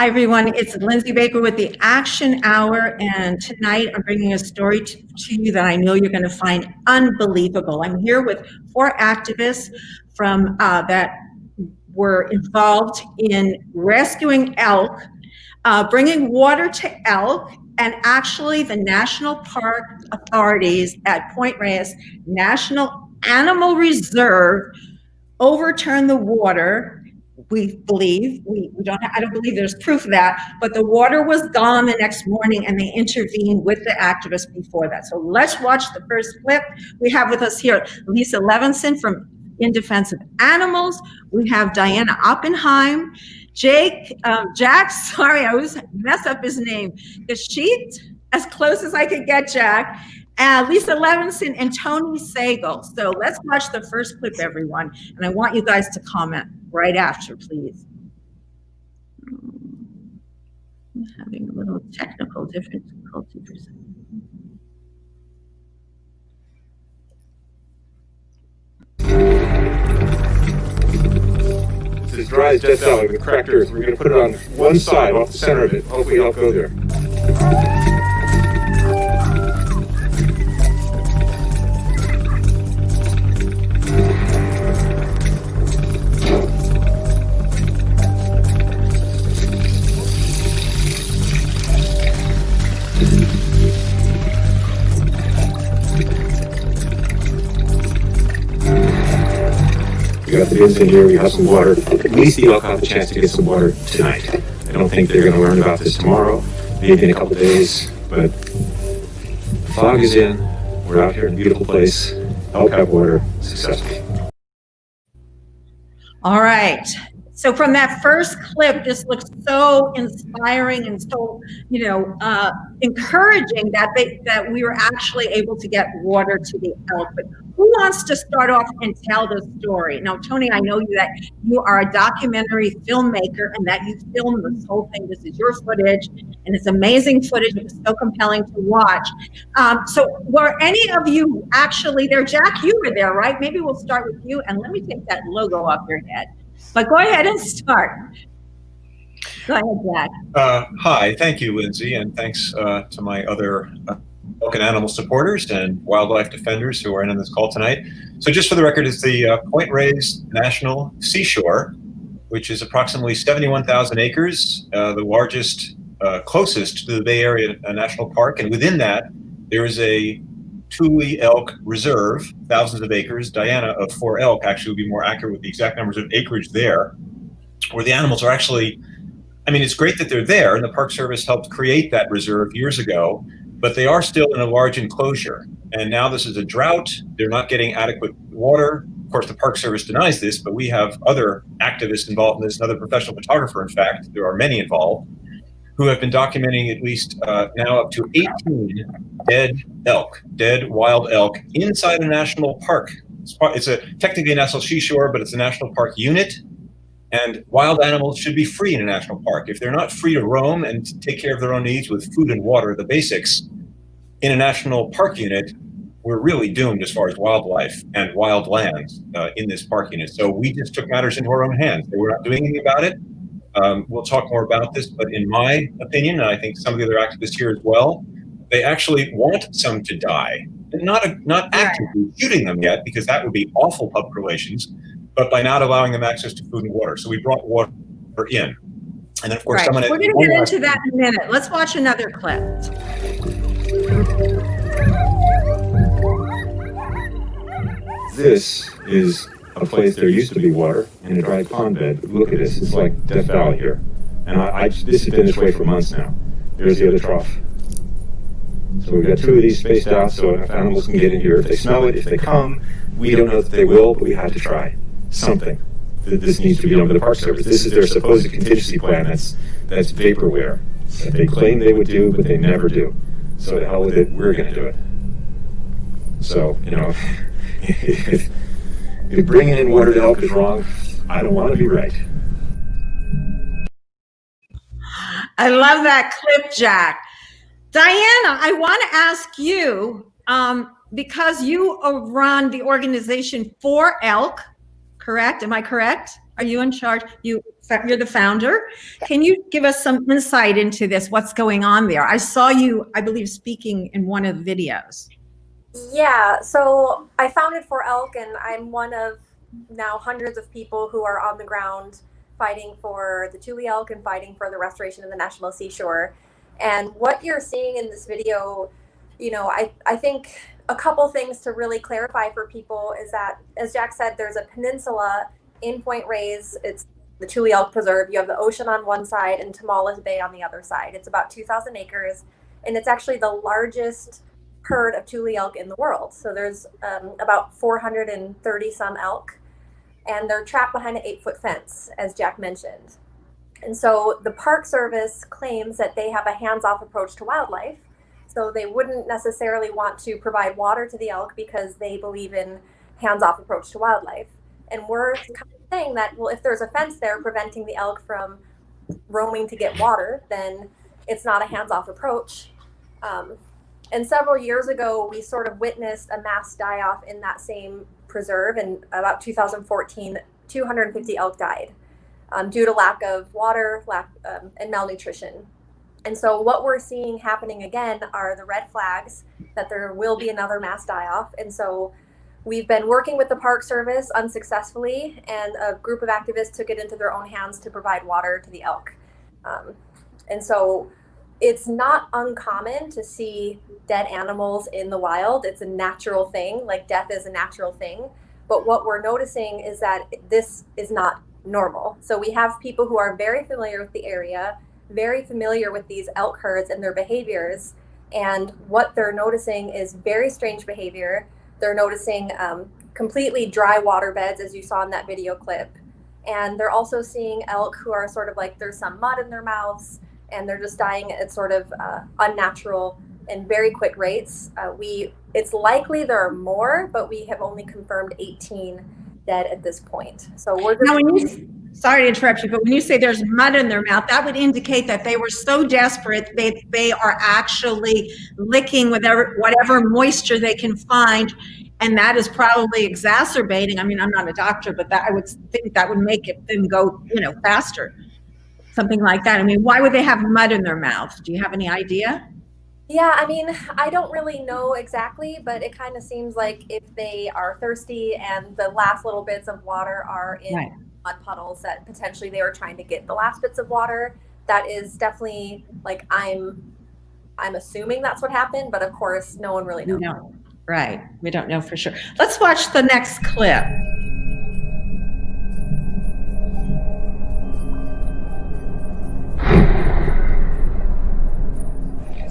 Hi, everyone. It's Lindsay Baker with the Action Hour, and tonight I'm bringing a story to you that I know you're going to find unbelievable. I'm here with 4 activists from that were involved in rescuing elk, bringing water to elk, and actually the National Park authorities at Point Reyes National Animal Reserve overturned the water. We believe, I don't believe there's proof of that, but the water was gone the next morning and they intervened with the activists before that. So let's watch the first clip. We have with us here Lisa Levinson from In Defense of Animals. We have Diana Oppenheim, Jack, sorry, I always mess up his name. Gashit, as close as I could get, Jack. Lisa Levinson and Tony Sagal. So let's watch the first clip, everyone. And I want you guys to comment right after, please. I'm having a little technical difficulty for a second. This is dry as death valley with cracked earth. We're going to put it on one side, off the center of it. Hopefully it'll go there. We got the bins in here, we have some water. At least the elk have a chance to get some water tonight. I don't think they're going to learn about this tomorrow, maybe in a couple days, but the fog is in, we're out here in a beautiful place, elk have water, successful. All right. So from that first clip, this looks so inspiring and so, encouraging that we were actually able to get water to the elk. But who wants to start off and tell the story? Now, Tony, I know that you are a documentary filmmaker and that you filmed this whole thing. This is your footage, and it's amazing footage. It was so compelling to watch. So were any of you actually there? Jack, you were there, right? Maybe we'll start with you, and let me take that logo off your head. But go ahead and start. Go ahead, Jack. Hi, thank you, Lindsay, and thanks to my other elk and animal supporters and wildlife defenders who are in on this call tonight. So just for the record, it's the Point Reyes National Seashore, which is approximately 71,000 acres, the largest, closest to the Bay Area National Park. And within that, there is a Tule Elk Reserve, thousands of acres. Diana of 4 elk actually would be more accurate with the exact numbers of acreage there, where the animals are actually, I mean, it's great that they're there, and the Park Service helped create that reserve years ago, but they are still in a large enclosure. And now this is a drought. They're not getting adequate water. Of course, the Park Service denies this, but we have other activists involved in this, another professional photographer, in fact, there are many involved, who have been documenting at least now up to 18 dead wild elk inside a national park. It's technically a national seashore, but it's a national park unit. And wild animals should be free in a national park. If they're not free to roam and to take care of their own needs with food and water, the basics, in a national park unit, we're really doomed as far as wildlife and wild lands in this park unit. So we just took matters into our own hands. We're not doing anything about it. We'll talk more about this, but in my opinion, and I think some of the other activists here as well, they actually want some to die. Not actively shooting them yet, because that would be awful public relations, but by not allowing them access to food and water. So we brought water in. And then, of course, someone... We're going to get into that in a minute. Let's watch another clip. This is a place there used to be water in a dry pond bed. Look at this, it's like Death Valley here. And this has been this way for months now. There's the other trough. So we've got 2 of these spaced out so if animals can get in here. If they smell it, if they come, we don't know that they will, but we have to try something. This needs to be done by the Park Service. This is their supposed contingency plan that's vaporware that they claim they would do, but they never do. So to hell with it, we're going to do it. So, if bringing in water to elk is wrong, I don't want to be right. I love that clip, Jack. Diana, I want to ask you, because you run the organization For Elk, correct? Am I correct? are you in charge? You're the founder. Can you give us some insight into this? What's going on there? I saw you, I believe, speaking in one of the videos. Yeah, so I founded For Elk, and I'm one of now hundreds of people who are on the ground fighting for the Tule Elk and fighting for the restoration of the national seashore. And what you're seeing in this video, you know, I think a couple things to really clarify for people is that, as Jack said, there's a peninsula in Point Reyes. It's the Tule Elk Preserve. You have the ocean on one side and Tamales Bay on the other side. It's about 2,000 acres, and it's actually the largest herd of Tule elk in the world. So there's about 430 some elk, and they're trapped behind an 8-foot fence, as Jack mentioned. And so the Park Service claims that they have a hands-off approach to wildlife. So they wouldn't necessarily want to provide water to the elk because they believe in hands-off approach to wildlife. And we're kind of saying that, well, if there's a fence there preventing the elk from roaming to get water, then it's not a hands-off approach. And several years ago, we sort of witnessed a mass die-off in that same preserve. In about 2014, 250 elk died due to lack of water, and malnutrition. And so what we're seeing happening again are the red flags that there will be another mass die-off. And so we've been working with the Park Service unsuccessfully, and a group of activists took it into their own hands to provide water to the elk. And so it's not uncommon to see dead animals in the wild. It's a natural thing, like death is a natural thing. But what we're noticing is that this is not normal. So we have people who are very familiar with the area, very familiar with these elk herds and their behaviors. And what they're noticing is very strange behavior. They're noticing completely dry water beds, as you saw in that video clip. And they're also seeing elk who are sort of like, there's some mud in their mouths, and they're just dying at sort of unnatural and very quick rates. It's likely there are more, but we have only confirmed 18 dead at this point. So we're just sorry to interrupt you, but when you say there's mud in their mouth, that would indicate that they were so desperate they are actually licking whatever moisture they can find, and that is probably exacerbating. I mean, I'm not a doctor, but I would think that would make them go, faster. Something like that. I mean, why would they have mud in their mouth? Do you have any idea? Yeah, I mean, I don't really know exactly, but it kind of seems like if they are thirsty and the last little bits of water are in mud puddles, that potentially they were trying to get the last bits of water. That is definitely, like, I'm assuming that's what happened, but of course, no one really knows. No, right. We don't know for sure. Let's watch the next clip.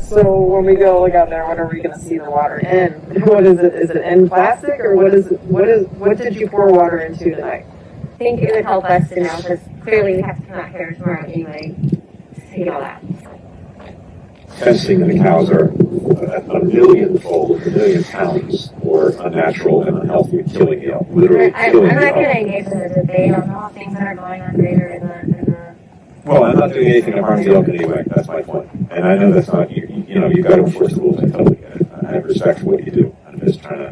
So when we go look out there, what are we going to see the water in? What is it? Is it in plastic, or what did you pour water into tonight? I think it would help us to know, because clearly we have to come out here tomorrow anyway to see all that. Fencing and the cows are a million pounds more unnatural and unhealthy, killing the elk. Literally killing the elk. I'm not going to engage in the debate on all things that are going on greater in the Well, I'm not doing anything to harm the elk anyway. That's my point. And I know that's not, you've got to enforce the rules. I totally get it. I have respect for what you do. I'm just trying to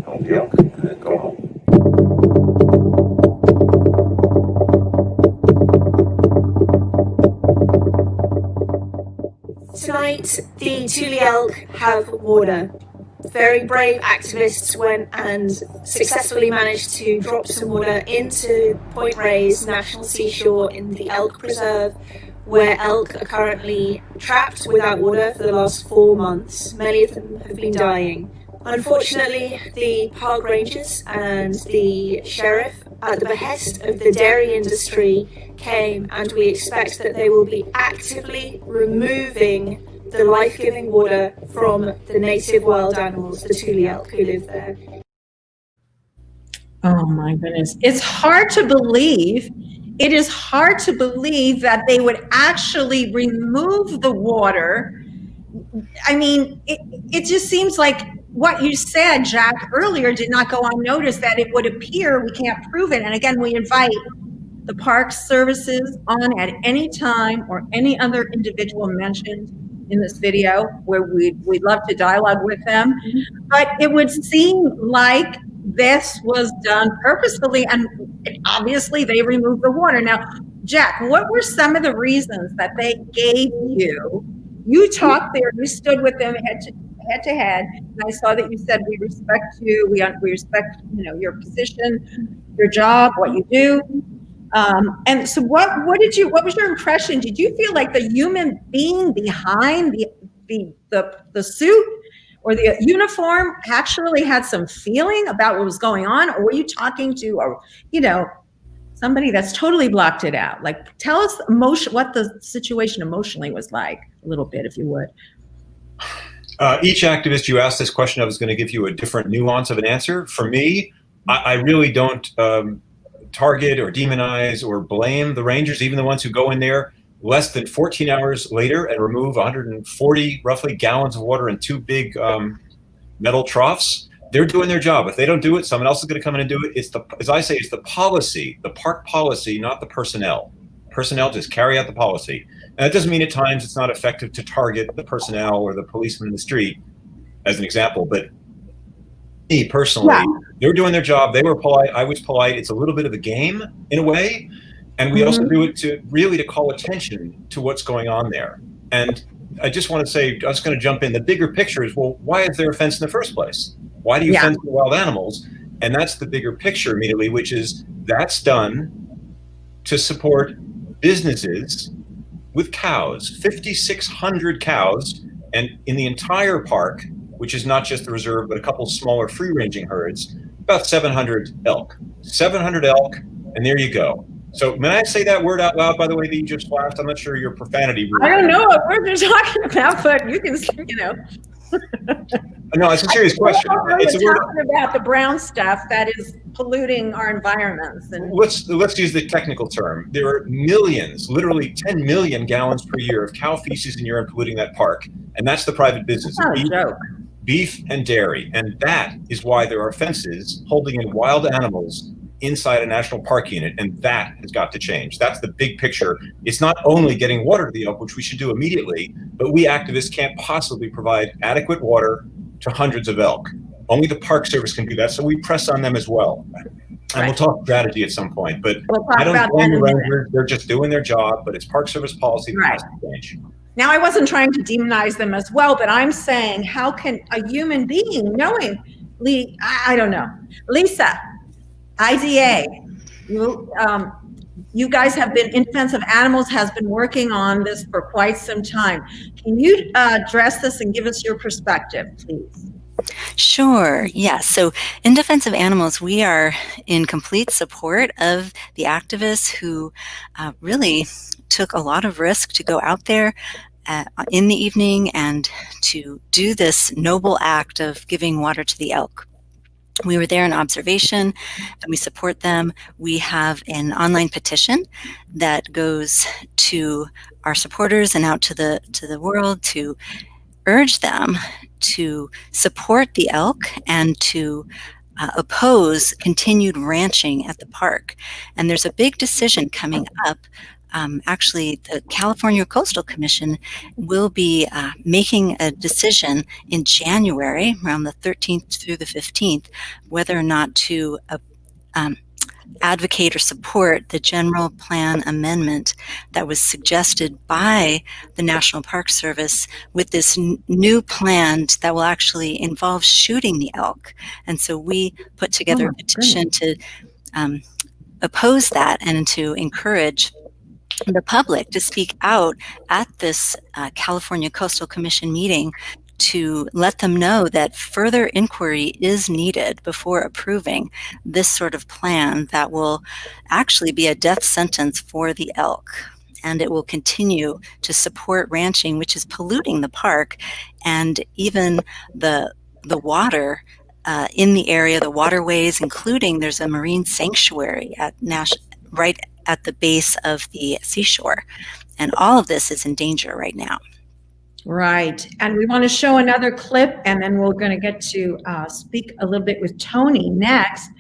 help the elk and then go home. Tonight, the Tule Elk have water. Very brave activists went and successfully managed to drop some water into Point Reyes National Seashore in the Elk Preserve, where elk are currently trapped without water for the last 4 months. Many of them have been dying. Unfortunately, the park rangers and the sheriff, at the behest of the dairy industry, came, and we expect that they will be actively removing the life-giving water from the native wild animals, the Tule elk who live there. Oh my goodness. It's hard to believe. It is hard to believe that they would actually remove the water. I mean, it just seems like what you said, Jack, earlier did not go unnoticed, that it would appear, we can't prove it. And again, we invite the Park Services on at any time, or any other individual mentioned in this video, where we'd love to dialogue with them. But it would seem like this was done purposefully, and obviously they removed the water. Now, Jack, what were some of the reasons that they gave you? You talked there, you stood with them head to head, and I saw that you said, we respect you, we respect, your position, your job, what you do. And so what was your impression? Did you feel like the human being behind the suit or the uniform actually had some feeling about what was going on? Or were you talking to, somebody that's totally blocked it out? Like, tell us what the situation emotionally was like a little bit, if you would. Each activist you asked this question of is going to give you a different nuance of an answer. For me, I really don't target or demonize or blame the rangers, even the ones who go in there less than 14 hours later and remove 140 roughly gallons of water in 2 big metal troughs. They're doing their job. If they don't do it, someone else is going to come in and do it. As I say, it's the policy, the park policy, not the personnel. Personnel just carry out the policy. And that doesn't mean at times it's not effective to target the personnel or the policeman in the street, as an example. But me personally, they're doing their job. They were polite. I was polite. It's a little bit of a game in a way. And we also do it to call attention to what's going on there. And I just want to say, I was going to jump in. The bigger picture is, well, why is there a fence in the first place? Why do you fence the wild animals? And that's the bigger picture immediately, which is that's done to support businesses with cows, 5,600 cows, and in the entire park, which is not just the reserve, but a couple smaller free-ranging herds, about 700 elk. 700 elk, and there you go. So may I say that word out loud, by the way, that you just flashed? I'm not sure your profanity. I don't know what word you're talking about, but you can, No, it's a serious question. It's talking about the brown stuff that is polluting our environments. And let's use the technical term. There are millions, literally 10 million gallons per year of cow feces and urine polluting that park, and that's the private business. That's not a joke. Beef and dairy, and that is why there are fences holding in wild animals inside a national park unit, and that has got to change. That's the big picture. It's not only getting water to the elk, which we should do immediately, but we activists can't possibly provide adequate water to hundreds of elk. Only the Park Service can do that, so we press on them as well. And we'll talk strategy at some point, but I don't blame the rangers. They're just doing their job, but it's Park Service policy that has to change. Now, I wasn't trying to demonize them as well, but I'm saying, how can a human being knowingly, I don't know. Lisa, IDA, you guys have been, In Defense of Animals has been working on this for quite some time. Can you address this and give us your perspective, please? Sure. Yes. So In Defense of Animals, we are in complete support of the activists who really took a lot of risk to go out there in the evening and to do this noble act of giving water to the elk. We were there in observation and we support them. We have an online petition that goes to our supporters and out to the world to urge them to support the elk and to oppose continued ranching at the park. And there's a big decision coming up. Actually, the California Coastal Commission will be making a decision in January, around the 13th through the 15th, whether or not to advocate or support the general plan amendment that was suggested by the National Park Service with this new plan that will actually involve shooting the elk. And so we put together a petition to oppose that and to encourage the public to speak out at this California Coastal Commission meeting to let them know that further inquiry is needed before approving this sort of plan that will actually be a death sentence for the elk. And it will continue to support ranching, which is polluting the park, and even the water in the area, the waterways, including there's a marine sanctuary at right at the base of the seashore. And all of this is in danger right now. Right. And we want to show another clip, and then we're going to get to speak a little bit with Tony next.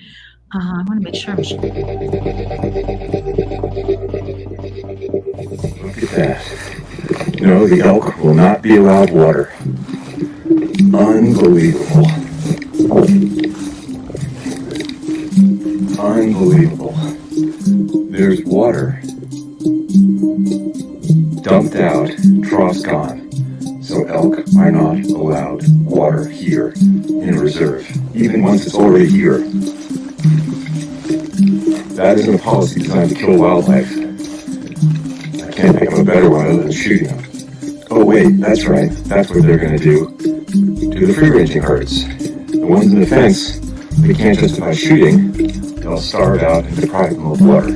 I want to make sure I'm sure. Look at that. No, the elk will not be allowed water. Unbelievable. Unbelievable. There's water. Dumped out, troughs gone. So elk are not allowed water here in a reserve, even once it's already here. That isn't a policy designed to kill wildlife. I can't think of a better one other than shooting them. Oh wait, that's right. That's what they're going to do. To the free-ranging herds. The ones in the fence, they can't justify shooting. They'll starve out and deprive them of water.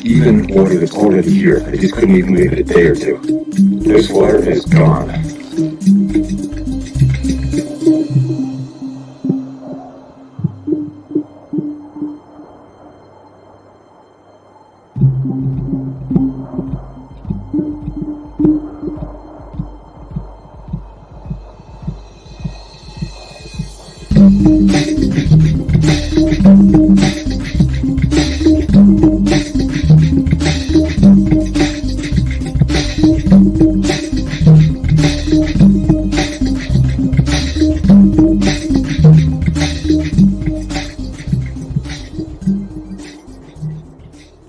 Even water that's already here. They just couldn't even leave it a day or two. This water is gone.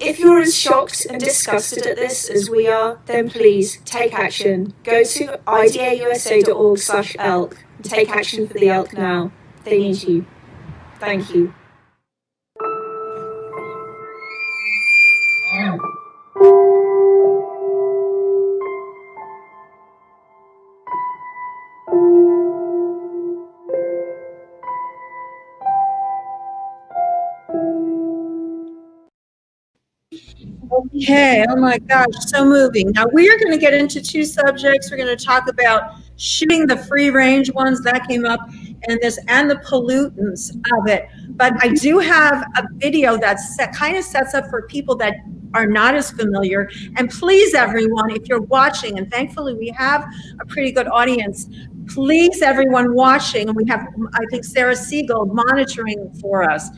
If you're as shocked and disgusted at this as we are, then please take action. Go to idausa.org/elk and take action for the elk now. They need you. Thank you. Okay, oh my gosh, so moving. Now we are going to get into two subjects. We're going to talk about shooting the free range ones that came up and the pollutants of it. But I do have a video that kind of sets up for people that are not as familiar. And please, everyone, if you're watching, and thankfully we have a pretty good audience, please, everyone watching, and we have, I think, Sarah Siegel monitoring for us,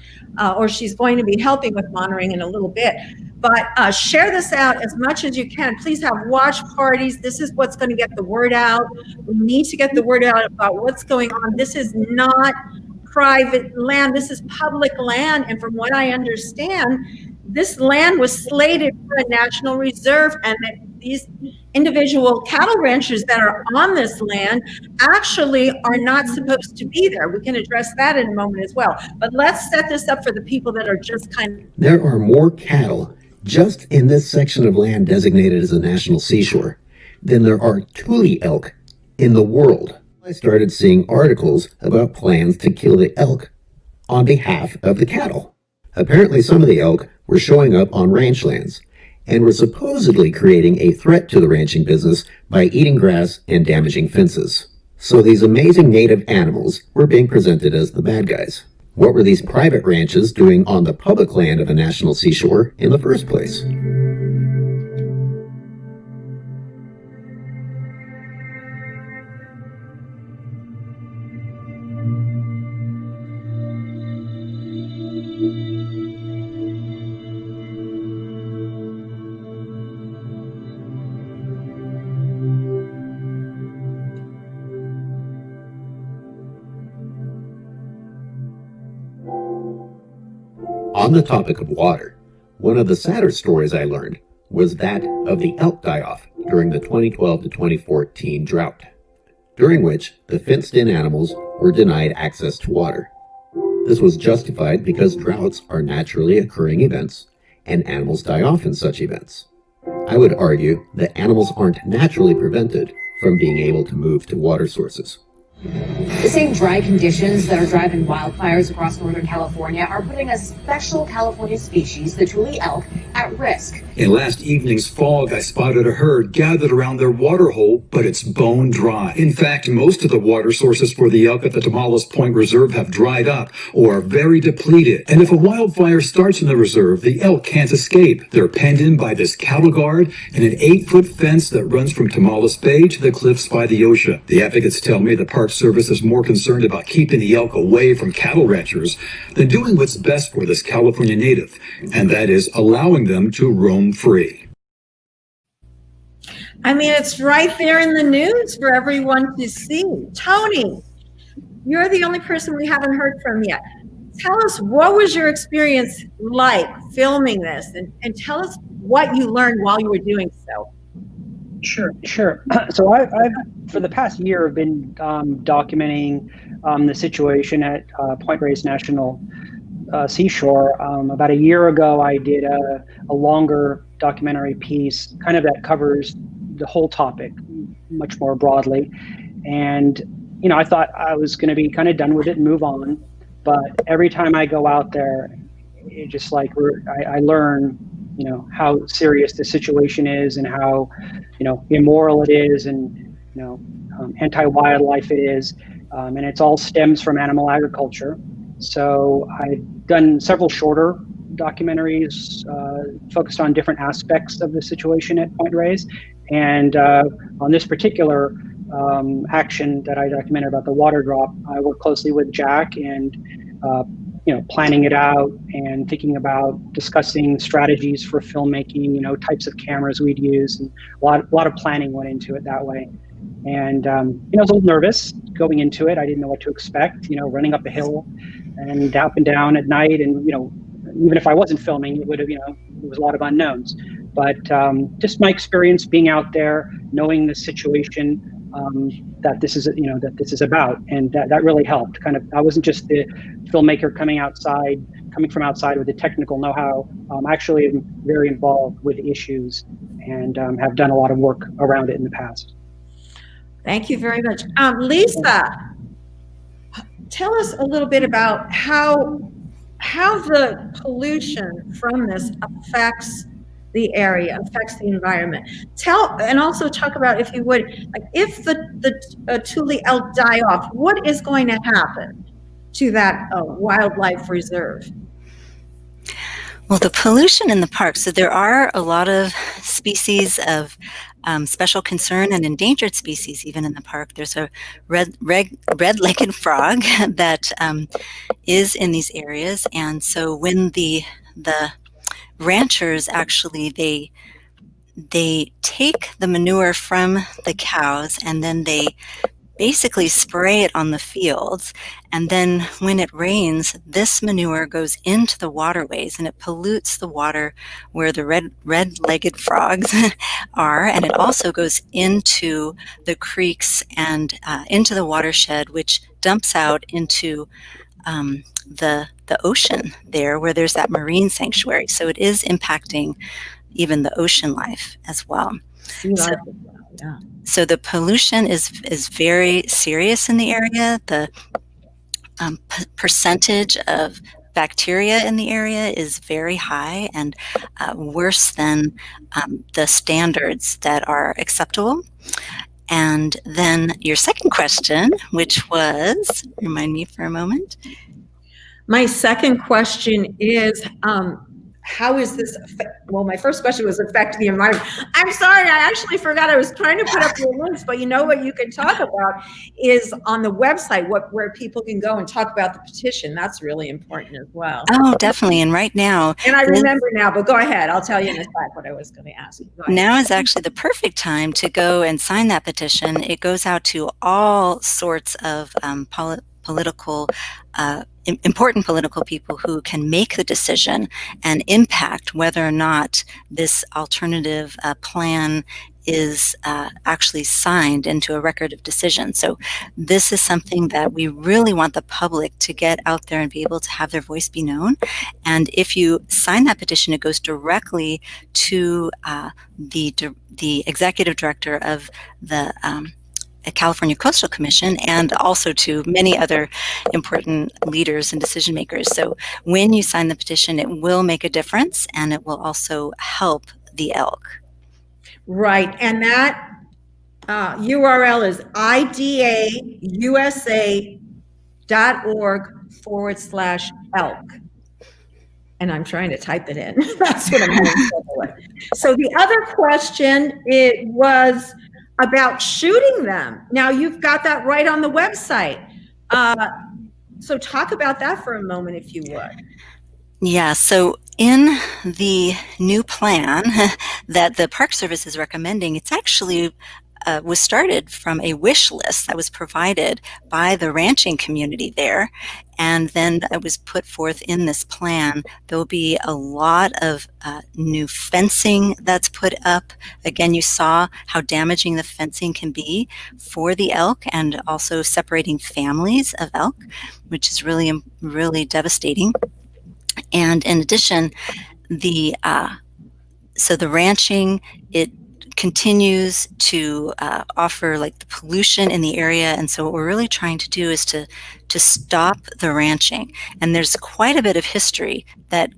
or she's going to be helping with monitoring in a little bit. But share this out as much as you can. Please have watch parties. This is what's going to get the word out. We need to get the word out about what's going on. This is not private land. This is public land. And from what I understand, this land was slated for a national reserve, and that these individual cattle ranchers that are on this land actually are not supposed to be there. We can address that in a moment as well. But let's set this up for the people that are just kind of... There are more cattle just in this section of land designated as a national seashore than there are Tule elk in the world. I started seeing articles about plans to kill the elk on behalf of the cattle. Apparently some of the elk were showing up on ranch lands and were supposedly creating a threat to the ranching business by eating grass and damaging fences. So these amazing native animals were being presented as the bad guys. What were these private ranches doing on the public land of a national seashore in the first place? On the topic of water, one of the sadder stories I learned was that of the elk die-off during the 2012 to 2014 drought, during which the fenced-in animals were denied access to water. This was justified because droughts are naturally occurring events, and animals die off in such events. I would argue that animals aren't naturally prevented from being able to move to water sources. The same dry conditions that are driving wildfires across Northern California are putting a special California species, the Tule elk, at risk. In last evening's fog, I spotted a herd gathered around their water hole, but it's bone dry. In fact, most of the water sources for the elk at the Tomales Point Reserve have dried up or are very depleted. And if a wildfire starts in the reserve, the elk can't escape. They're penned in by this cattle guard and an 8-foot fence that runs from Tomales Bay to the cliffs by the ocean. The advocates tell me the Park Service is more concerned about keeping the elk away from cattle ranchers than doing what's best for this California native, and that is allowing them to roam free. I mean, it's right there in the news for everyone to see. Tony, you're the only person we haven't heard from yet. tell us, what was your experience like filming this, and tell us what you learned while you were doing so. Sure. So I've for the past year have been documenting the situation at Point Reyes National Seashore. About a year ago, I did a longer documentary piece, kind of that covers the whole topic much more broadly. And I thought I was going to be kind of done with it and move on. But every time I go out there, it just like I learn, how serious the situation is, and how, immoral it is, and anti-wildlife it is, and it's all stems from animal agriculture. So I've done several shorter documentaries focused on different aspects of the situation at Point Reyes, and on this particular action that I documented about the water drop, I worked closely with Jack and planning it out and thinking about discussing strategies for filmmaking, types of cameras we'd use, and a lot of planning went into it that way. And I was a little nervous going into it. I didn't know what to expect, running up a hill and up and down at night, and even if I wasn't filming, it would have, there was a lot of unknowns. But just my experience being out there, knowing the situation that this is about, and that really helped. Kind of, I wasn't just the filmmaker coming from outside with the technical know-how. Actually, I'm very involved with issues and have done a lot of work around it in the past. Thank you very much. Lisa, tell us a little bit about how the pollution from this affects the area, affects the environment. And also talk about, if you would, like, if the Tule Elk die off, what is going to happen to that wildlife reserve? Well, the pollution in the park, so there are a lot of species of special concern and endangered species even in the park. There's a red-legged frog that is in these areas, and so when the ranchers actually they take the manure from the cows and then they basically spray it on the fields, and then when it rains, this manure goes into the waterways and it pollutes the water where the red-legged frogs are, and it also goes into the creeks and into the watershed, which dumps out into the ocean there where there's that marine sanctuary. So it is impacting even the ocean life as well. So the pollution is very serious in the area. The percentage of bacteria in the area is very high and worse than the standards that are acceptable. And then your second question, which was, remind me for a moment. My second question is, how is this well, my first question was affect the environment. I'm sorry, I actually forgot. I was trying to put up your links, but what you can talk about is on the website, where people can go and talk about the petition. That's really important as well. Oh, definitely. And right now. And I remember now, but go ahead. I'll tell you in a sec what I was going to ask you. Now is actually the perfect time to go and sign that petition. It goes out to all sorts of political important political people who can make the decision and impact whether or not this alternative plan is actually signed into a record of decision. So this is something that we really want the public to get out there and be able to have their voice be known. And if you sign that petition, it goes directly to the executive director of the California Coastal Commission, and also to many other important leaders and decision makers. So when you sign the petition, it will make a difference, and it will also help the elk. Right, and that URL is idausa.org/elk. And I'm trying to type it in. That's what I'm having trouble with. So the other question, it was about shooting them. Now you've got that right on the website. So talk about that for a moment, if you would. Yeah, so in the new plan that the Park Service is recommending, it's actually was started from a wish list that was provided by the ranching community there, and then it was put forth in this plan. There will be a lot of new fencing that's put up. Again, you saw how damaging the fencing can be for the elk, and also separating families of elk, which is really devastating. And in addition, the ranching, it continues to offer like the pollution in the area, and so what we're really trying to do is to stop the ranching. And there's quite a bit of history that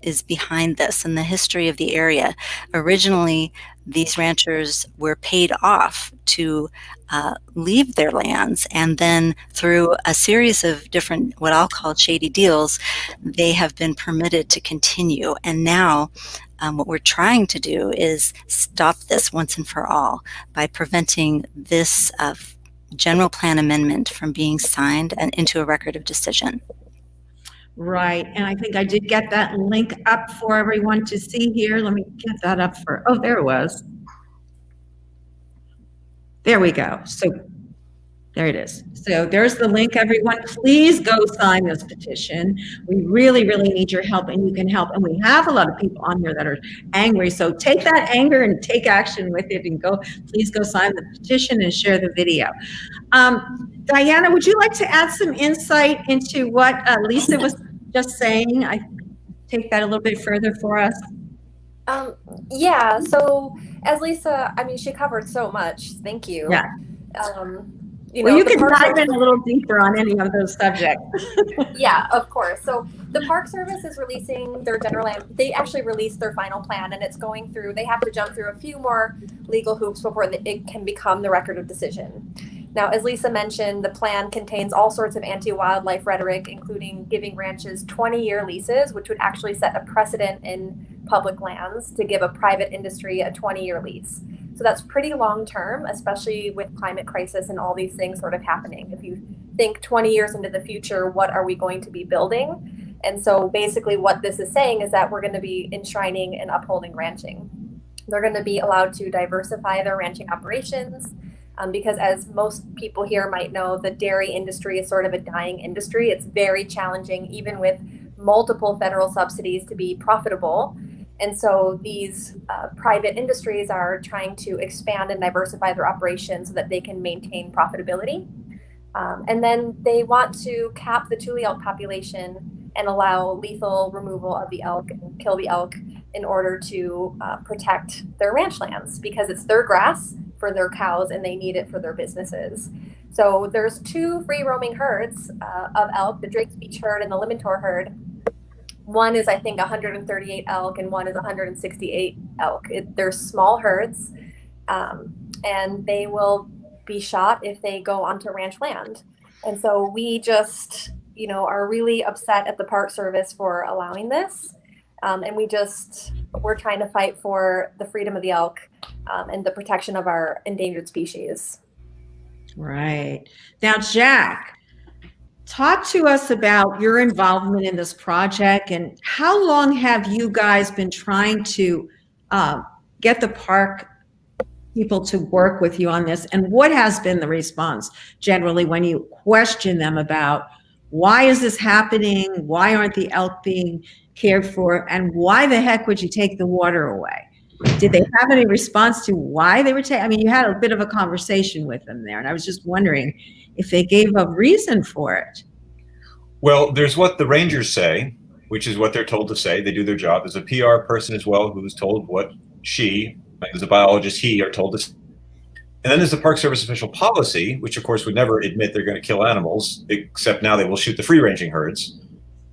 is behind this, and the history of the area. Originally, these ranchers were paid off to leave their lands, and then through a series of different, what I'll call shady deals, they have been permitted to continue. And now what we're trying to do is stop this once and for all by preventing this general plan amendment from being signed and into a record of decision. Right, and I think I did get that link up for everyone to see here. Let me get that up for, oh, there it was. There we go. So there it is. So there's the link, everyone. Please go sign this petition. We really, really need your help, and you can help. And we have a lot of people on here that are angry. So take that anger and take action with it, and please go sign the petition and share the video. Diana, would you like to add some insight into what Lisa was just saying? I take that a little bit further for us. Yeah, so as Lisa, I mean, she covered so much. Thank you. Yeah. You can dive in a little deeper on any of those subjects. Yeah, of course. So the Park Service is releasing their they actually released their final plan, and it's going through, they have to jump through a few more legal hoops before it can become the record of decision. Now, as Lisa mentioned, the plan contains all sorts of anti-wildlife rhetoric, including giving ranches 20-year leases, which would actually set a precedent in public lands to give a private industry a 20-year lease. So that's pretty long term, especially with climate crisis and all these things sort of happening. If you think 20 years into the future, what are we going to be building? And so basically what this is saying is that we're going to be enshrining and upholding ranching. They're going to be allowed to diversify their ranching operations, because as most people here might know, the dairy industry is sort of a dying industry. It's very challenging, even with multiple federal subsidies, to be profitable. And so these private industries are trying to expand and diversify their operations so that they can maintain profitability. And then they want to cap the Tule elk population and allow lethal removal of the elk and kill the elk in order to protect their ranch lands, because it's their grass for their cows and they need it for their businesses. So there's 2 free roaming herds of elk, the Drake's Beach herd and the Limitor herd. One is, I think, 138 elk and one is 168 elk. They're small herds, and they will be shot if they go onto ranch land. And so we just, are really upset at the Park Service for allowing this. And we're trying to fight for the freedom of the elk and the protection of our endangered species. Right. Now, Jack, talk to us about your involvement in this project, and how long have you guys been trying to get the park people to work with you on this, and what has been the response generally when you question them about why is this happening, why aren't the elk being cared for, and why the heck would you take the water away? Did they have any response to why they were taking? I mean, you had a bit of a conversation with them there, and I was just wondering if they gave a reason for it. Well, there's what the rangers say, which is what they're told to say. They do their job. There's a PR person as well who's told what as a biologist, are told to say. And then there's the Park Service official policy, which of course would never admit they're going to kill animals, except now they will shoot the free-ranging herds.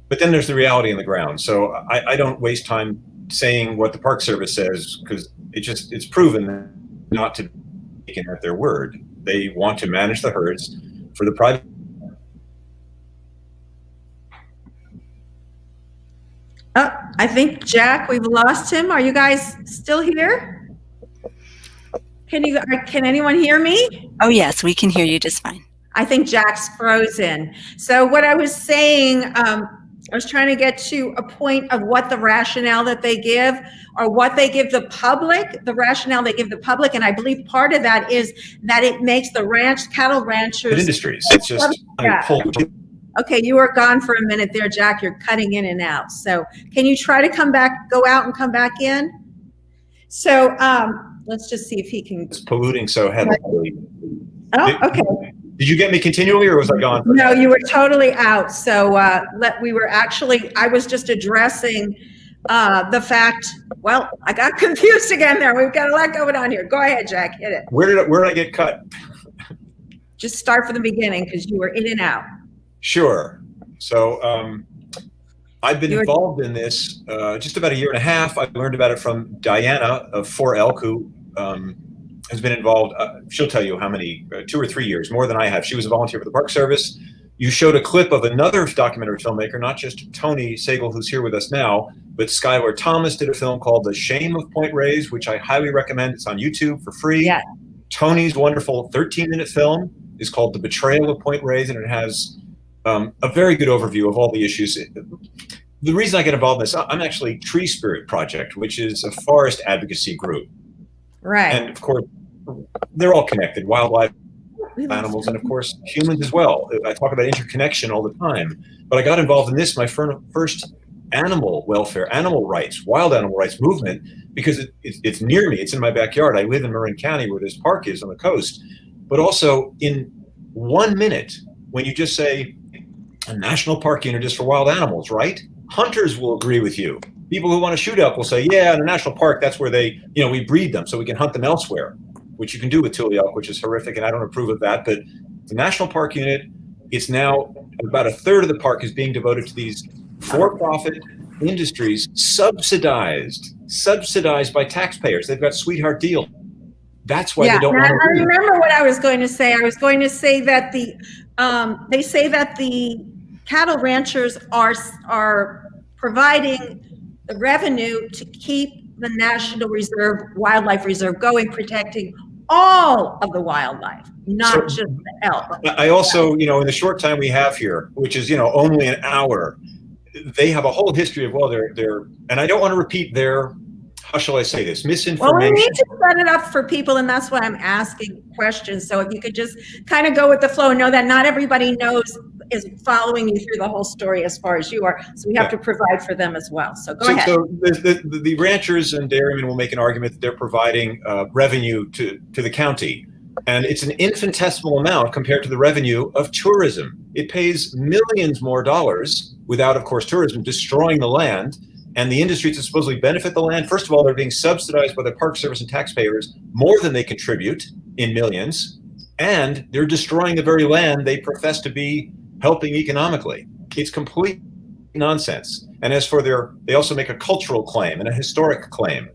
But then there's the reality on the ground. So I don't waste time saying what the Park Service says, because it's proven not to be taken at their word. They want to manage the herds for the private. Oh, I think, Jack, we've lost him. Are you guys still here? Can anyone hear me? Oh, yes, we can hear you just fine. I think Jack's frozen. So what I was saying, I was trying to get to a point of what the rationale that they give, or what they give the public, the rationale they give the public. And I believe part of that is that it makes the cattle ranchers. Industries. It's just Okay, you were gone for a minute there, Jack. You're cutting in and out. So can you try to go out and come back in? So let's just see if he can. It's polluting so heavily. Oh, okay. Did you get me continually, or was I gone? No, you were totally out. So I was just addressing the fact, well, I got confused again there. We've got a lot going on here. Go ahead, Jack, hit it. Where did I get cut? Just start from the beginning, because you were in and out. Sure. So I've been involved in this just about a year and a half. I learned about it from Diana of Tule Elk, who has been involved. She'll tell you how many, 2 or 3 years, more than I have. She was a volunteer for the Park Service. You showed a clip of another documentary filmmaker, not just Tony Sagal, who's here with us now, but Skylar Thomas did a film called The Shame of Point Reyes, which I highly recommend. It's on YouTube for free. Yeah. Tony's wonderful 13-minute film is called The Betrayal of Point Reyes, and it has a very good overview of all the issues. The reason I get involved in this, I'm actually Tree Spirit Project, which is a forest advocacy group. Right. And of course, they're all connected, wildlife, animals, and of course, humans as well. I talk about interconnection all the time. But I got involved in this, my first animal welfare, animal rights, wild animal rights movement, because it's near me. It's in my backyard. I live in Marin County, where this park is on the coast. But also, in 1 minute, when you just say, a national park unit is for wild animals, right? Hunters will agree with you. People who want to shoot elk will say, yeah, in a national park, that's where we breed them so we can hunt them elsewhere, which you can do with Tule Elk, which is horrific, and I don't approve of that. But the national park unit, it's now about a third of the park is being devoted to these for-profit industries, subsidized by taxpayers. They've got sweetheart deals. That's why they don't want to. I remember what I was going to say. I was going to say that they say that the cattle ranchers are providing the revenue to keep the National Wildlife Reserve going, protecting all of the wildlife, not just the elk. I also, in the short time we have here, which is, only an hour, they have a whole history of, they're, and I don't want to repeat their, how shall I say this, misinformation. Well, we need to set it up for people, and that's why I'm asking questions. So if you could just kind of go with the flow and know that not everybody is following you through the whole story as far as you are. So we have to provide for them as well. So go ahead. So the ranchers and dairymen will make an argument that they're providing revenue to the county. And it's an infinitesimal amount compared to the revenue of tourism. It pays millions more dollars without, of course, tourism destroying the land. And the industries that supposedly benefit the land, first of all, they're being subsidized by the Park Service and taxpayers more than they contribute in millions. And they're destroying the very land they profess to be helping economically. It's complete nonsense. And as for they also make a cultural claim and a historic claim.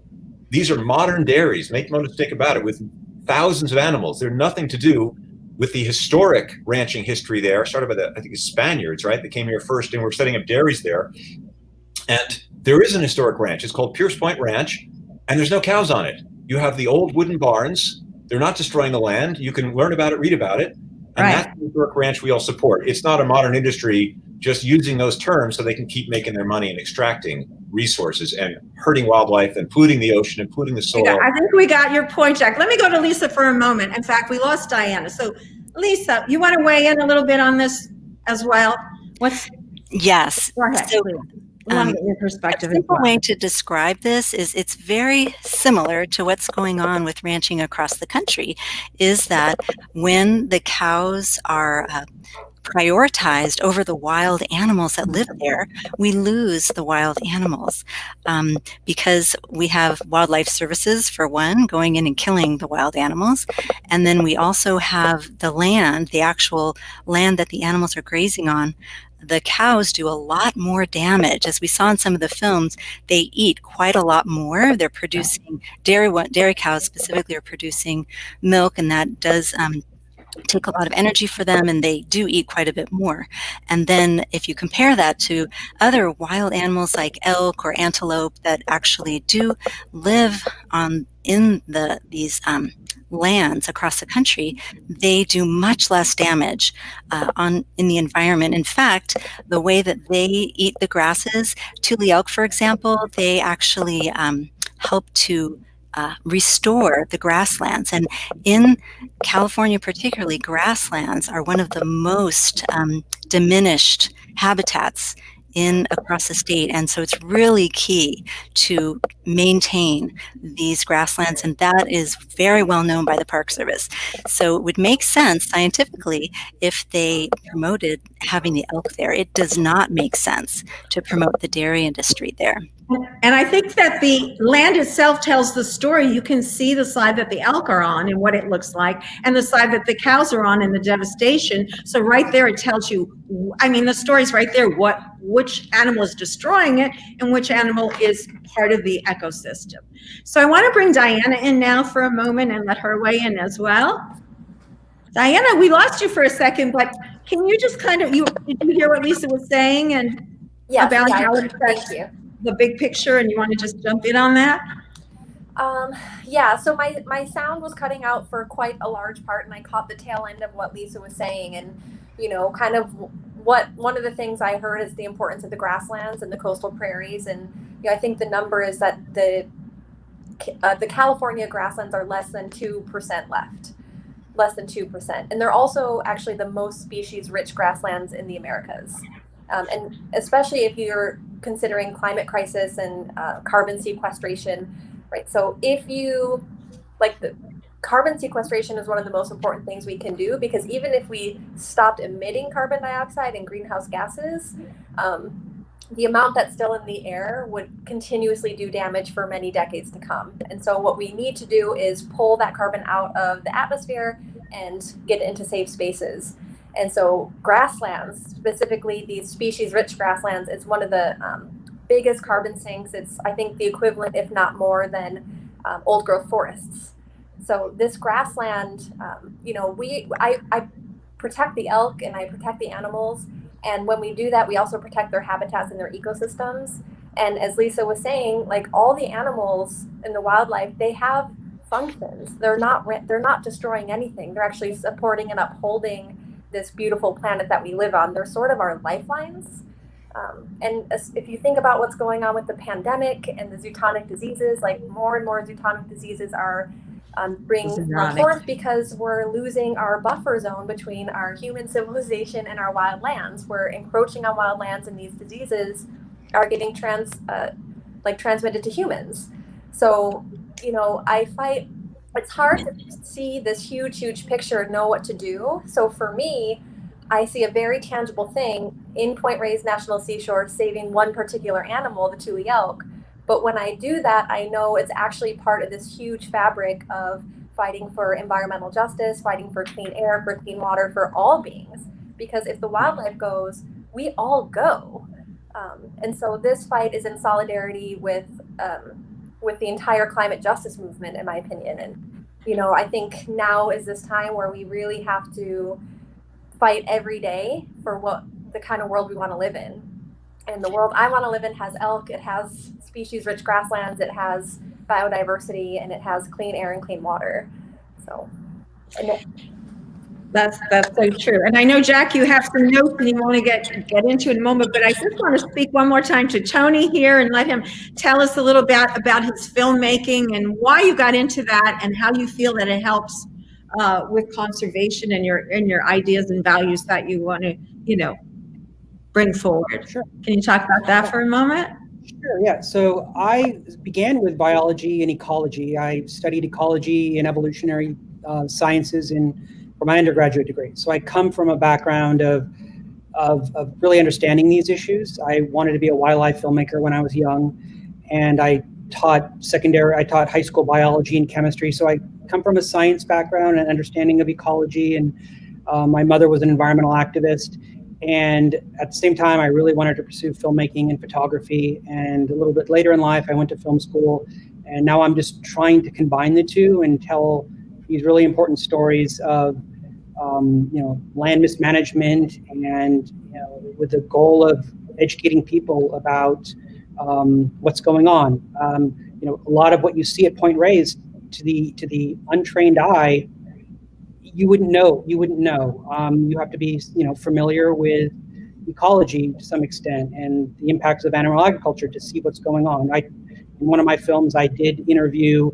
These are modern dairies, make no mistake about it, with thousands of animals. They're nothing to do with the historic ranching history there, started by I think it's Spaniards, right? They came here first and were setting up dairies there. And there is an historic ranch. It's called Pierce Point Ranch, and there's no cows on it. You have the old wooden barns. They're not destroying the land. You can learn about it, read about it. And that's the historic ranch we all support. It's not a modern industry just using those terms so they can keep making their money and extracting resources and hurting wildlife and polluting the ocean and polluting the soil. I think we got your point, Jack. Let me go to Lisa for a moment. In fact, we lost Diana. So Lisa, you want to weigh in a little bit on this as well? Yes. Go ahead. So, I want to get your perspective. A simple way to describe this is it's very similar to what's going on with ranching across the country, is that when the cows are prioritized over the wild animals that live there, we lose the wild animals because we have wildlife services, for one, going in and killing the wild animals. And then we also have the land, the actual land that the animals are grazing on. The cows do a lot more damage. As we saw in some of the films, they eat quite a lot more. They're producing, dairy cows specifically are producing milk, and that does take a lot of energy for them, and they do eat quite a bit more. And then if you compare that to other wild animals like elk or antelope that actually do live in these lands across the country, they do much less damage in the environment. In fact, the way that they eat the grasses, Tule elk, for example, they actually help to restore the grasslands. And in California particularly, grasslands are one of the most diminished habitats across the state, and so it's really key to maintain these grasslands, and that is very well known by the Park Service. So it would make sense scientifically if they promoted having the elk there. It does not make sense to promote the dairy industry there. And I think that the land itself tells the story. You can see the side that the elk are on and what it looks like, and the side that the cows are on and the devastation. So right there, it tells you, I mean, the story's right there, which animal is destroying it and which animal is part of the ecosystem. So I want to bring Diana in now for a moment and let her weigh in as well. Diana, we lost you for a second, but can you just kind of, did you hear what Lisa was saying and about how it affects the big picture, and you want to just jump in on that? Yeah, so my sound was cutting out for quite a large part, and I caught the tail end of what Lisa was saying, and kind of one of the things I heard is the importance of the grasslands and the coastal prairies, and I think the number is that the California grasslands are less than 2% left, less than 2%, and they're also actually the most species-rich grasslands in the Americas, and especially if you're considering climate crisis and carbon sequestration, right? So if you, the carbon sequestration is one of the most important things we can do, because even if we stopped emitting carbon dioxide and greenhouse gases, the amount that's still in the air would continuously do damage for many decades to come. And so what we need to do is pull that carbon out of the atmosphere and get it into safe spaces. And so grasslands, specifically these species-rich grasslands, is one of the biggest carbon sinks. It's, I think, the equivalent, if not more, than old-growth forests. So this grassland, I protect the elk and I protect the animals. And when we do that, we also protect their habitats and their ecosystems. And as Lisa was saying, all the animals in the wildlife, they have functions. They're not destroying anything. They're actually supporting and upholding this beautiful planet that we live on. They're sort of our lifelines. And if you think about what's going on with the pandemic and the zoonotic diseases, more and more zoonotic diseases are being forth because we're losing our buffer zone between our human civilization and our wild lands. We're encroaching on wild lands, and these diseases are getting transmitted to humans. So, it's hard to see this huge picture and know what to do. So for me, I see a very tangible thing in Point Reyes National Seashore, saving one particular animal, the Tule elk. But when I do that, I know it's actually part of this huge fabric of fighting for environmental justice, fighting for clean air, for clean water, for all beings. Because if the wildlife goes, we all go. And so this fight is in solidarity with the entire climate justice movement, in my opinion. And, I think now is this time where we really have to fight every day for what the kind of world we want to live in. And the world I want to live in has elk, it has species-rich grasslands, it has biodiversity, and it has clean air and clean water. So, That's so true. And I know, Jack, you have some notes and you want to get into in a moment, but I just want to speak one more time to Tony here and let him tell us a little bit about his filmmaking and why you got into that and how you feel that it helps with conservation and your ideas and values that you want to, bring forward. Sure. Can you talk about that for a moment? Sure, yeah. So I began with biology and ecology. I studied ecology and evolutionary sciences for my undergraduate degree. So I come from a background of really understanding these issues. I wanted to be a wildlife filmmaker when I was young, and I taught high school biology and chemistry. So I come from a science background and understanding of ecology, and my mother was an environmental activist. And at the same time, I really wanted to pursue filmmaking and photography. And a little bit later in life, I went to film school, and now I'm just trying to combine the two and tell these really important stories of land mismanagement, and with the goal of educating people about what's going on. A lot of what you see at Point Reyes to the untrained eye, you wouldn't know. You have to be, familiar with ecology to some extent and the impacts of animal agriculture to see what's going on. In one of my films, I did interview,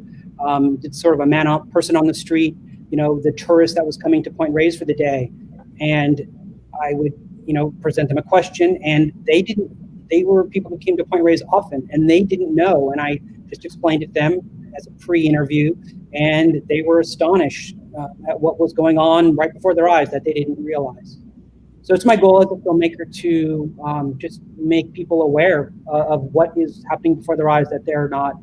did sort of a person on the street, the tourist that was coming to Point Reyes for the day, and I would, present them a question, and they were people who came to Point Reyes often, and they didn't know, and I just explained it to them as a pre-interview, and they were astonished at what was going on right before their eyes that they didn't realize. So it's my goal as a filmmaker to just make people aware of what is happening before their eyes that they're not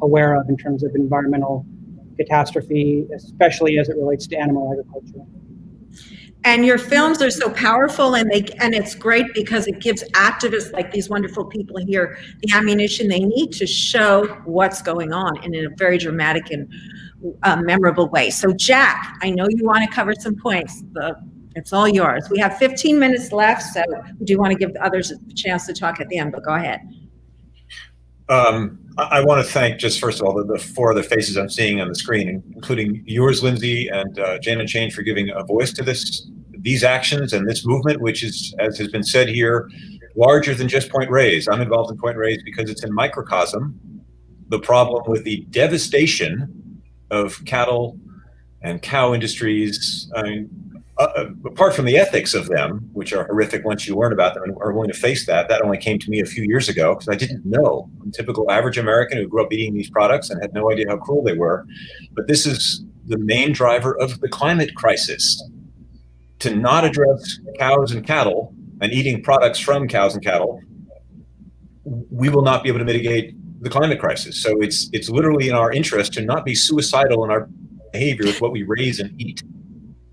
aware of in terms of environmental catastrophe, especially as it relates to animal agriculture. And your films are so powerful, and it's great because it gives activists like these wonderful people here the ammunition they need to show what's going on in a very dramatic and memorable way. So Jack, I know you want to cover some points. It's all yours. We have 15 minutes left, so we do want to give others a chance to talk at the end, but go ahead. I want to thank, just first of all, the four other faces I'm seeing on the screen, including yours, Lindsay, and Jan and Shane, for giving a voice to these actions and this movement, which is, as has been said here, larger than just Point Reyes. I'm involved in Point Reyes because it's in microcosm the problem with the devastation of cattle and cow industries. I mean, apart from the ethics of them, which are horrific once you learn about them and are willing to face that only came to me a few years ago because I didn't know. I'm a typical average American who grew up eating these products and had no idea how cruel they were. But this is the main driver of the climate crisis. To not address cows and cattle and eating products from cows and cattle, we will not be able to mitigate the climate crisis. So it's literally in our interest to not be suicidal in our behavior with what we raise and eat.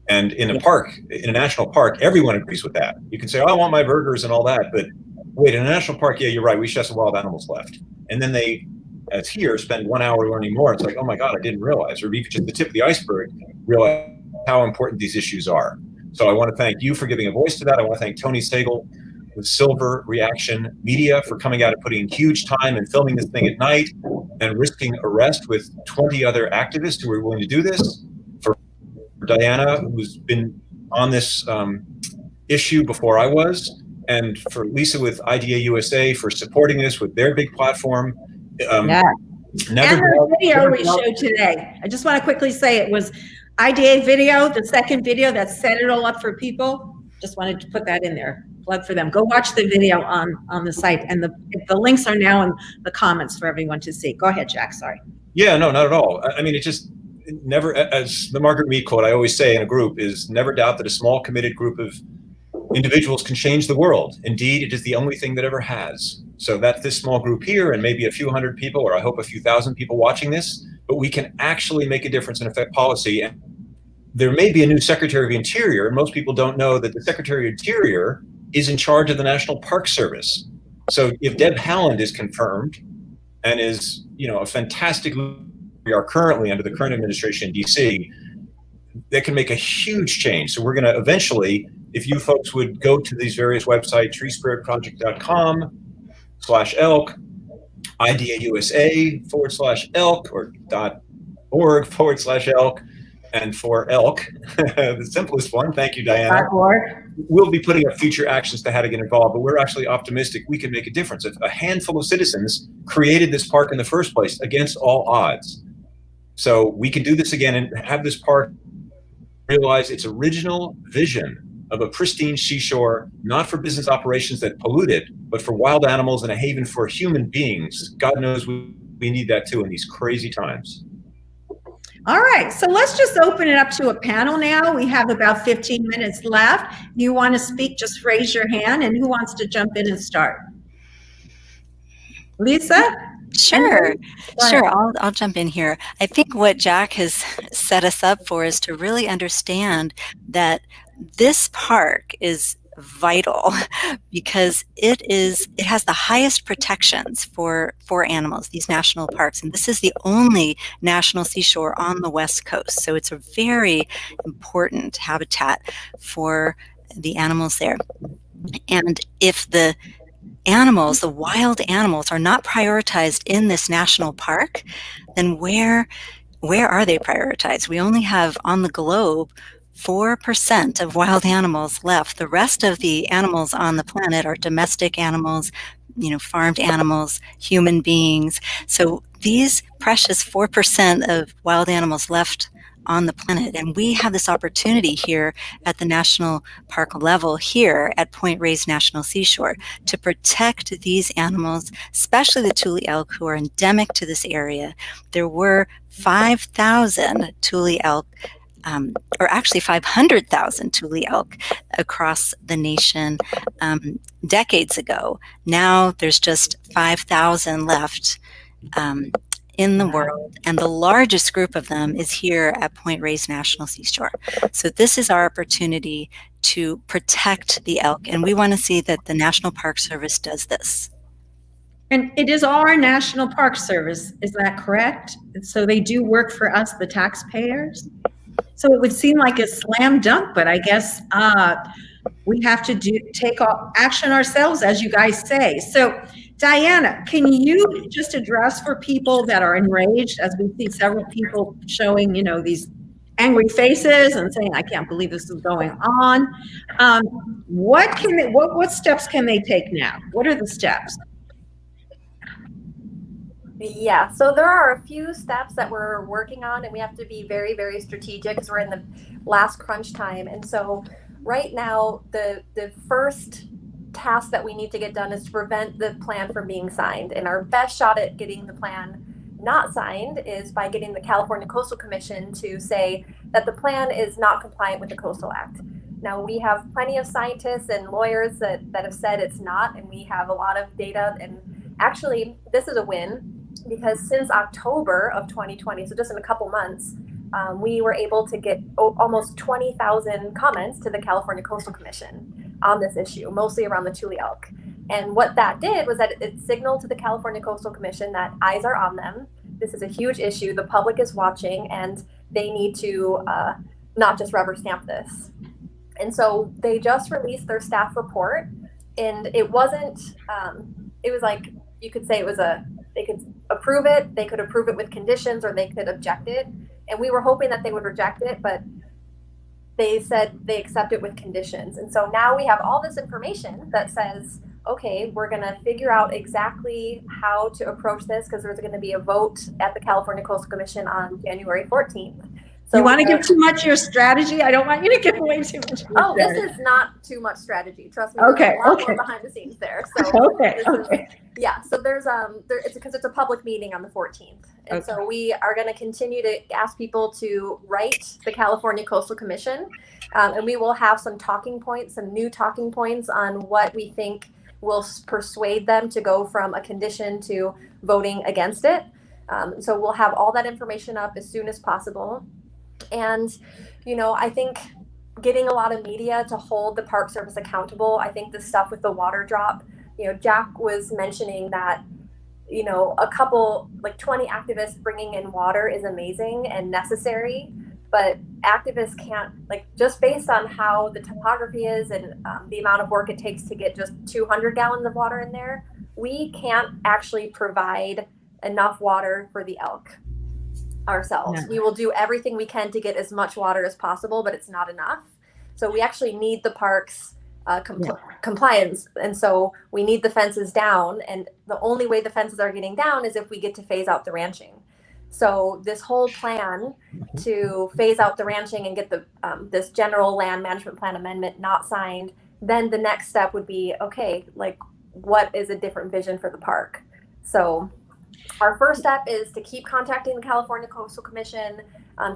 And in a park, in a national park, everyone agrees with that. You can say, oh, I want my burgers and all that, but wait, in a national park, yeah, you're right, we should have some wild animals left. And then they, as here, spend 1 hour learning more. It's like, oh my God, I didn't realize, or even just the tip of the iceberg, realize how important these issues are. So I want to thank you for giving a voice to that. I want to thank Tony Stagel with Silver Reaction Media for coming out and putting huge time and filming this thing at night and risking arrest with 20 other activists who are willing to do this. For Diana, who's been on this issue before I was, and for Lisa with IDA USA for supporting this with their big platform. Yeah. And the video we showed today. I just want to quickly say it was IDA video, the second video that set it all up for people. Just wanted to put that in there. Plug for them. Go watch the video on the site, and the links are now in the comments for everyone to see. Go ahead, Jack. Sorry. Yeah, no, not at all. I mean, it never, as the Margaret Mead quote I always say in a group is, never doubt that a small committed group of individuals can change the world. Indeed, it is the only thing that ever has. So that's this small group here and maybe a few hundred people, or I hope a few thousand people watching this, but we can actually make a difference and affect policy. And there may be a new Secretary of Interior, and most people don't know that the Secretary of Interior is in charge of the National Park Service. So if Deb Haaland is confirmed and is, a fantastic, we are currently under the current administration in DC, that can make a huge change. So we're going to eventually, if you folks would go to these various websites, treespiritproject.com/elk, IDAUSA/elk or .org/elk, and for elk, the simplest one. Thank you, Diana. We'll be putting up future actions to how to get involved, but we're actually optimistic we can make a difference. If a handful of citizens created this park in the first place against all odds, so we can do this again and have this park realize its original vision of a pristine seashore, not for business operations that pollute it, but for wild animals and a haven for human beings. God knows we need that too in these crazy times. All right, so let's just open it up to a panel now. We have about 15 minutes left. You want to speak, just raise your hand, and who wants to jump in and start? Lisa? Sure. I'll jump in here. I think what Jack has set us up for is to really understand that this park is vital because it has the highest protections for animals, these national parks, and this is the only national seashore on the West Coast, so it's a very important habitat for the animals there. And if the wild animals are not prioritized in this national park, then where where are they prioritized? We only have on the globe 4% of wild animals left. The rest of the animals on the planet are domestic animals, farmed animals, human beings. So these precious 4% of wild animals left on the planet, and we have this opportunity here at the national park level here at Point Reyes National Seashore to protect these animals, especially the Tule elk who are endemic to this area. There were 5,000 Tule elk, or actually 500,000 Tule elk across the nation decades ago. Now there's just 5,000 left in the world, and the largest group of them is here at Point Reyes National Seashore. So this is our opportunity to protect the elk, and we want to see that the National Park Service does this. And it is our National Park Service, is that correct? So they do work for us, the taxpayers? So it would seem like a slam dunk, but I guess we have to take action ourselves, as you guys say. So Diana, can you just address for people that are enraged, as we see several people showing, these angry faces and saying, I can't believe this is going on. What steps can they take now? What are the steps? Yeah, so there are a few steps that we're working on, and we have to be very, very strategic because we're in the last crunch time. And so right now, the first task that we need to get done is to prevent the plan from being signed. And our best shot at getting the plan not signed is by getting the California Coastal Commission to say that the plan is not compliant with the Coastal Act. Now, we have plenty of scientists and lawyers that have said it's not, and we have a lot of data. And actually, this is a win because since October of 2020, so just in a couple months, we were able to get almost 20,000 comments to the California Coastal Commission on this issue, mostly around the Tule elk. And what that did was that it signaled to the California Coastal Commission that eyes are on them. This is a huge issue. The public is watching, and they need to not just rubber stamp this. And so they just released their staff report, and it wasn't, it was like, you could say it was they could approve it, they could approve it with conditions, or they could object it. And we were hoping that they would reject it, but they said they accept it with conditions. And so now we have all this information that says, okay, we're going to figure out exactly how to approach this because there's going to be a vote at the California Coastal Commission on January 14th. So you want to give too much of your strategy? I don't want you to give away too much. Oh, this is not too much strategy. Trust me. There's a lot more behind the scenes there. So yeah. So there's it's because it's a public meeting on the 14th, and so we are going to continue to ask people to write the California Coastal Commission, and we will have some talking points, some new talking points on what we think will persuade them to go from a condition to voting against it. So we'll have all that information up as soon as possible. And, I think getting a lot of media to hold the Park Service accountable, I think the stuff with the water drop, Jack was mentioning that, a couple, like 20 activists bringing in water is amazing and necessary, but activists can't, just based on how the topography is and the amount of work it takes to get just 200 gallons of water in there, we can't actually provide enough water for the elk ourselves. Yeah. We will do everything we can to get as much water as possible, but it's not enough. So we actually need the park's compliance. And so we need the fences down. And the only way the fences are getting down is if we get to phase out the ranching. So this whole plan to phase out the ranching and get the this general land management plan amendment not signed, then the next step would be, okay, what is a different vision for the park? So our first step is to keep contacting the California Coastal Commission,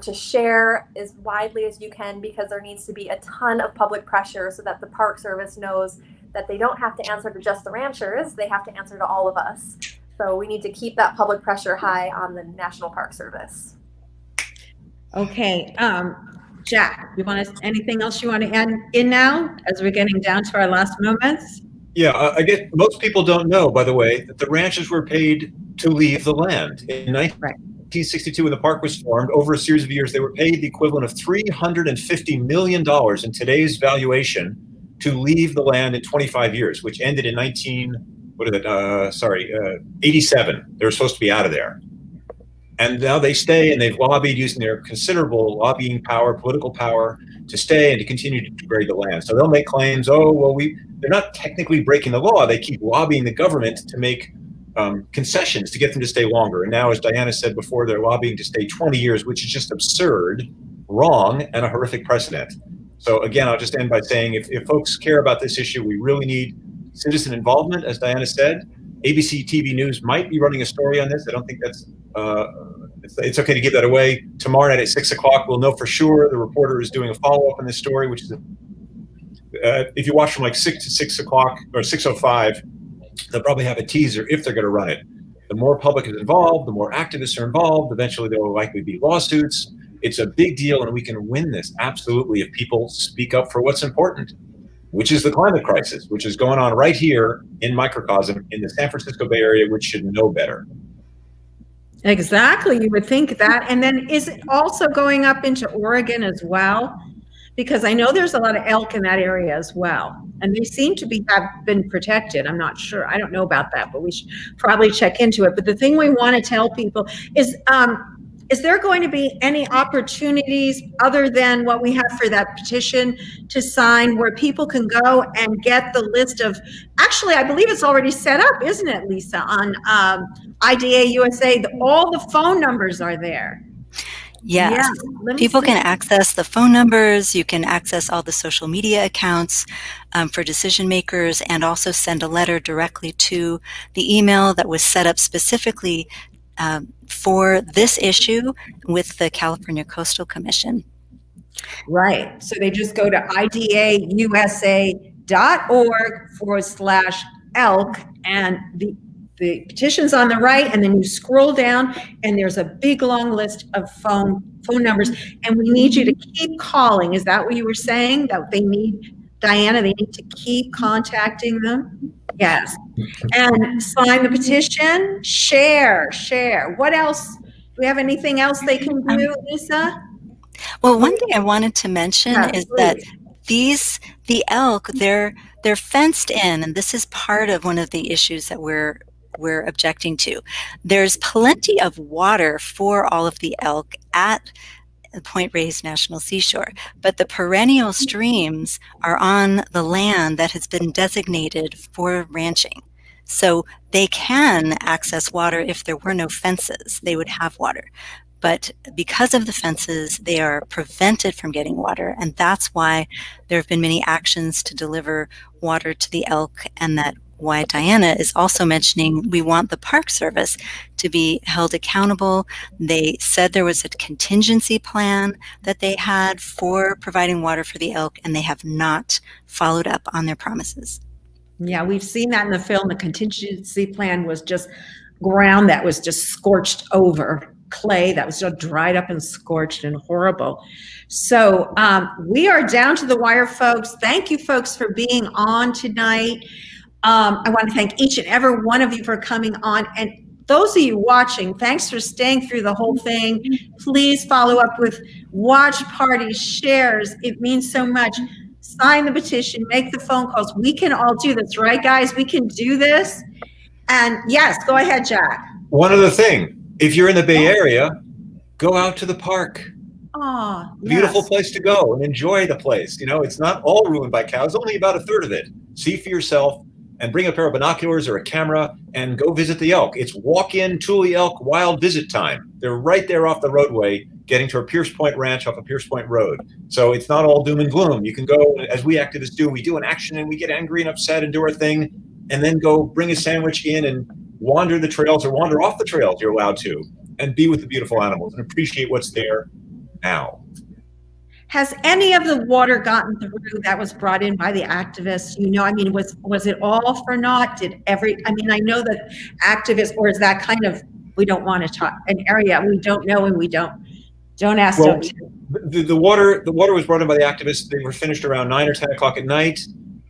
to share as widely as you can, because there needs to be a ton of public pressure so that the Park Service knows that they don't have to answer to just the ranchers, they have to answer to all of us. So we need to keep that public pressure high on the National Park Service. Okay, Jack, anything else you want to add in now as we're getting down to our last moments? Yeah, I guess most people don't know, by the way, that the ranchers were paid to leave the land. In 1962, when the park was formed, over a series of years, they were paid the equivalent of $350 million in today's valuation to leave the land in 25 years, which ended in 87. They were supposed to be out of there. And now they stay, and they've lobbied using their considerable lobbying power, political power, to stay and to continue to degrade the land. So they'll make claims, oh, well, they're not technically breaking the law. They keep lobbying the government to make concessions to get them to stay longer. And now, as Diana said before, they're lobbying to stay 20 years, which is just absurd, wrong, and a horrific precedent. So again, I'll just end by saying, if folks care about this issue, we really need citizen involvement, as Diana said. ABC TV News might be running a story on this. I don't think that's, it's okay to give that away. Tomorrow night at 6 o'clock, we'll know for sure. The reporter is doing a follow-up on this story, which is, if you watch from like 6 to 6 o'clock or 6:05, they'll probably have a teaser if they're going to run it. The more public is involved, the more activists are involved. Eventually, there will likely be lawsuits. It's a big deal, and we can win this, absolutely, if people speak up for what's important, which is the climate crisis, which is going on right here in microcosm in the San Francisco Bay Area, which should know better. Exactly, you would think that. And then is it also going up into Oregon as well? Because I know there's a lot of elk in that area as well. And they seem to have been protected. I'm not sure. I don't know about that, but we should probably check into it. But the thing we want to tell people is there going to be any opportunities other than what we have for that petition to sign where people can go and get the list of, actually, I believe it's already set up, isn't it, Lisa, on IDA USA? All the phone numbers are there. Yes, people can access the phone numbers. You can access all the social media accounts for decision makers, and also send a letter directly to the email that was set up specifically for this issue with the California Coastal Commission. Right. So they just go to idausa.org/elk, and the petition's on the right, and then you scroll down and there's a big long list of phone numbers, and we need you to keep calling. Is that what you were saying, that they need, Diana, they need to keep contacting them? Yes. And sign the petition, share. What else? Do we have anything else they can do, Lisa? Well, one thing I wanted to mention is that the elk, they're fenced in, and this is part of one of the issues that we're objecting to. There's plenty of water for all of the elk at Point Reyes National Seashore, but the perennial streams are on the land that has been designated for ranching. So they can access water. If there were no fences, they would have water. But because of the fences, they are prevented from getting water. And that's why there have been many actions to deliver water to the elk, and that why Diana is also mentioning we want the Park Service to be held accountable. They said there was a contingency plan that they had for providing water for the elk, and they have not followed up on their promises. Yeah, we've seen that in the film. The contingency plan was just ground that was just scorched over, clay that was just dried up and scorched and horrible. So we are down to the wire, folks. Thank you, folks, for being on tonight. I want to thank each and every one of you for coming on. And those of you watching, thanks for staying through the whole thing. Please follow up with watch parties, shares. It means so much. Sign the petition, make the phone calls. We can all do this, right, guys? We can do this. And yes, go ahead, Jack. One other thing, if you're in the Bay Area, go out to the park. Oh, beautiful place to go and enjoy the place. You know, it's not all ruined by cows, only about a third of it. See for yourself, and bring a pair of binoculars or a camera and go visit the elk. It's walk-in Tule Elk wild visit time. They're right there off the roadway, getting to a Pierce Point Ranch off of Pierce Point Road. So it's not all doom and gloom. You can go, as we activists do, we do an action and we get angry and upset and do our thing, and then go bring a sandwich in and wander the trails or wander off the trails, you're allowed to, and be with the beautiful animals and appreciate what's there now. Has any of the water gotten through that was brought in by the activists? You know, I mean, was it all for naught? I mean, I know that activists, or is that kind of, we don't want to talk, an area we don't know and we don't ask them to. The water was brought in by the activists. They were finished around 9 or 10 o'clock at night.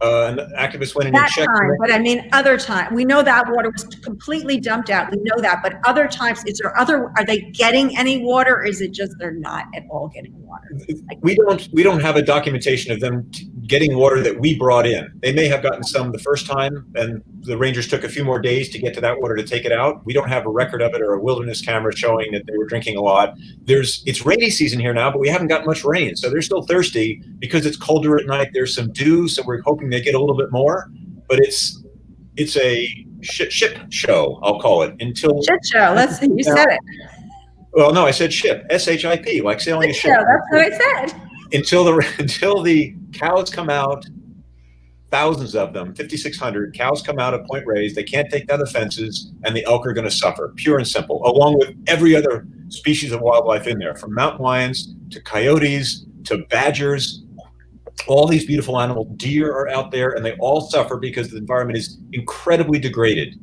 And activists went in and checked. But I mean, other time, we know that water was completely dumped out. We know that, but other times, are they getting any water, or is it just they're not at all getting water? We don't have a documentation of them getting water that we brought in. They may have gotten some the first time, and the rangers took a few more days to get to that water to take it out. We don't have a record of it or a wilderness camera showing that they were drinking a lot. It's rainy season here now, but we haven't got much rain, so they're still thirsty because it's colder at night. There's some dew, so we're hoping they get a little bit more. But it's a ship show, I'll call it, until shit show. Let's see. You said it. Well, no, I said ship, SHIP, like sailing a ship. Yeah, that's what I said. Until the cows come out, thousands of them, 5,600 cows come out of Point Reyes. They can't take down the fences, and the elk are going to suffer, pure and simple, along with every other species of wildlife in there, from mountain lions to coyotes to badgers. All these beautiful animals, deer are out there, and they all suffer because the environment is incredibly degraded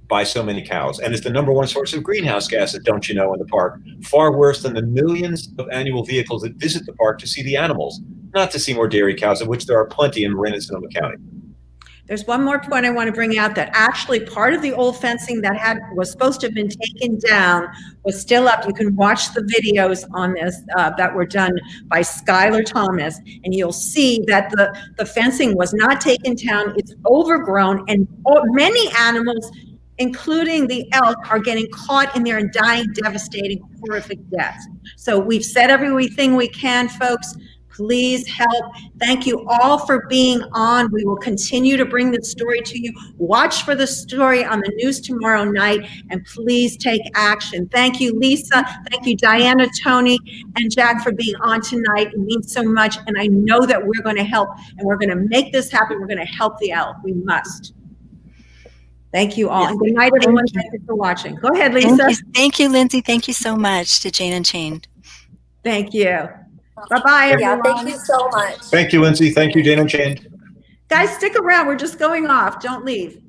by so many cows. And it's the #1 source of greenhouse gases, don't you know, in the park. Far worse than the millions of annual vehicles that visit the park to see the animals, not to see more dairy cows, of which there are plenty in Marin and Sonoma County. There's one more point I want to bring out, that actually part of the old fencing that was supposed to have been taken down was still up. You can watch the videos on this that were done by Skylar Thomas, and you'll see that the fencing was not taken down. It's overgrown, and many animals, including the elk, are getting caught in there and dying devastating, horrific deaths. So we've said everything we can, folks. Please help. Thank you all for being on. We will continue to bring this story to you. Watch for the story on the news tomorrow night, and please take action. Thank you, Lisa. Thank you, Diana, Tony, and Jack, for being on tonight. It means so much, and I know that we're going to help, and we're going to make this happen. We're going to help the elk. We must. Thank you all. And good night, everyone. Thank you for watching. Go ahead, Lisa. Thank you, Lindsay. Thank you so much to Jane Unchained. Thank you. Bye-bye, everyone. Yeah, thank you so much. Thank you, Lindsay. Thank you, Jane Unchained. Guys, stick around. We're just going off. Don't leave.